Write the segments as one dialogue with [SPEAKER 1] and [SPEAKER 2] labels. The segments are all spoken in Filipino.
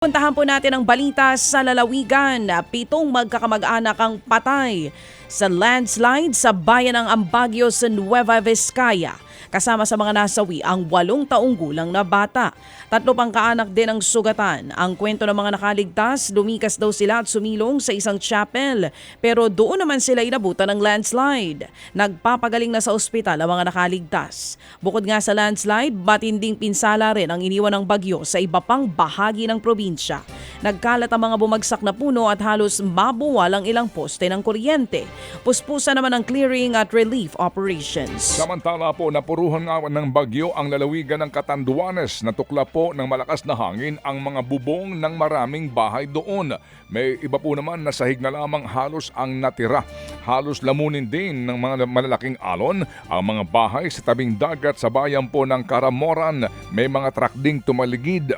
[SPEAKER 1] Puntahan po natin ang balita sa lalawigan. 7 magkakamag-anak ang patay sa landslide sa bayan ng Ambagyo sa Nueva Vizcaya. Kasama sa mga nasawi ang 8 taong gulang na bata. 3 pang kaanak din ang sugatan. Ang kwento ng mga nakaligtas, lumikas daw sila at sumilong sa isang chapel. Pero doon naman sila inabutan ng landslide. Nagpapagaling na sa ospital ang mga nakaligtas. Bukod nga sa landslide, matinding pinsala rin ang iniwan ng bagyo sa iba pang bahagi ng probinsya. Nagkalat ang mga bumagsak na puno at halos mabuwal ang ilang poste ng kuryente. Puspusan naman ang clearing at relief operations.
[SPEAKER 2] Samantala po, napuruhan nga ng bagyo ang lalawigan ng Catanduanes. Natukla po ng malakas na hangin ang mga bubong ng maraming bahay doon. May iba po naman na sahig na lamang halos ang natira. Halos lamunin din ng mga malalaking alon ang mga bahay sa tabing dagat sa bayan po ng Caramoran. May mga truck ding tumagilid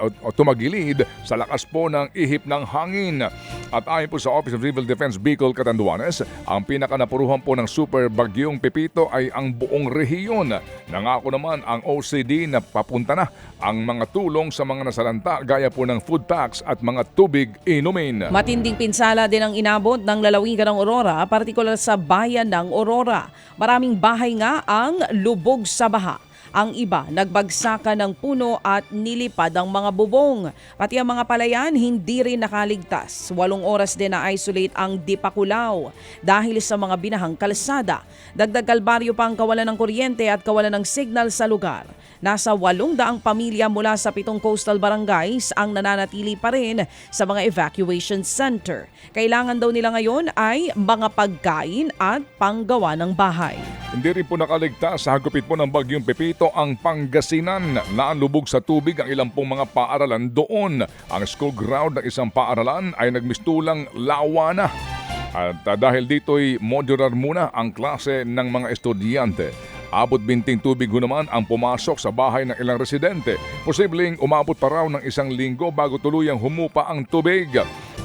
[SPEAKER 2] sa lakas po ng ihip ng hangin. At ayon po sa Office of Civil Defense Bicol, Catanduanes, ang pinakanapuruhan po ng super bagyong Pepito ay ang buong rehiyon. Nangako naman ang OCD na papunta na ang mga tulong sa mga nasalanta gaya po ng food packs at mga tubig inumin.
[SPEAKER 1] Matinding pinsala din ang inabot ng lalawigan ng Aurora, partikular sa bayan ng Aurora. Maraming bahay nga ang lubog sa baha. Ang iba, nagbagsakan ng puno at nilipad ang mga bubong. Pati ang mga palayan, hindi rin nakaligtas. 8 oras din na-isolate ang Dipakulaw dahil sa mga binahang kalsada. Dagdag kalbaryo pa ang kawalan ng kuryente at kawalan ng signal sa lugar. Nasa 800 pamilya mula sa 7 coastal barangays ang nananatili pa rin sa mga evacuation center. Kailangan daw nila ngayon ay mga pagkain at panggawa ng bahay.
[SPEAKER 2] Hindi rin po nakaligtas sa hagupit po ng bagyong Pepito ang Pangasinan. Nalubog sa tubig ang ilang pong mga paaralan doon. Ang school ground ng isang paaralan ay nagmistulang lawa na. At dahil dito'y modular muna ang klase ng mga estudyante. Abot binting tubig ho naman ang pumasok sa bahay ng ilang residente. Posibleng umabot pa raw ng 1 linggo bago tuluyang humupa ang tubig.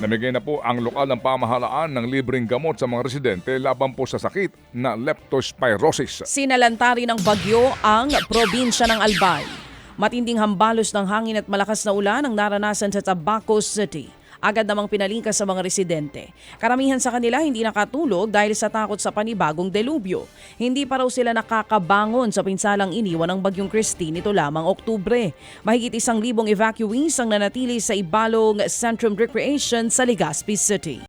[SPEAKER 2] Namigay na po ang lokal ng pamahalaan ng libreng gamot sa mga residente laban po sa sakit na leptospirosis.
[SPEAKER 1] Sinalantari ng bagyo ang probinsya ng Albay. Matinding hambalos ng hangin at malakas na ulan ang naranasan sa Tabaco City. Agad namang pinalingkas sa mga residente. Karamihan sa kanila hindi nakatulog dahil sa takot sa panibagong delubyo. Hindi pa raw sila nakakabangon sa pinsalang iniwan ng Bagyong Christine nito lamang Oktubre. Mahigit 1,000 evacuees ang nanatili sa Ibalong Centrum Recreation sa Legazpi City.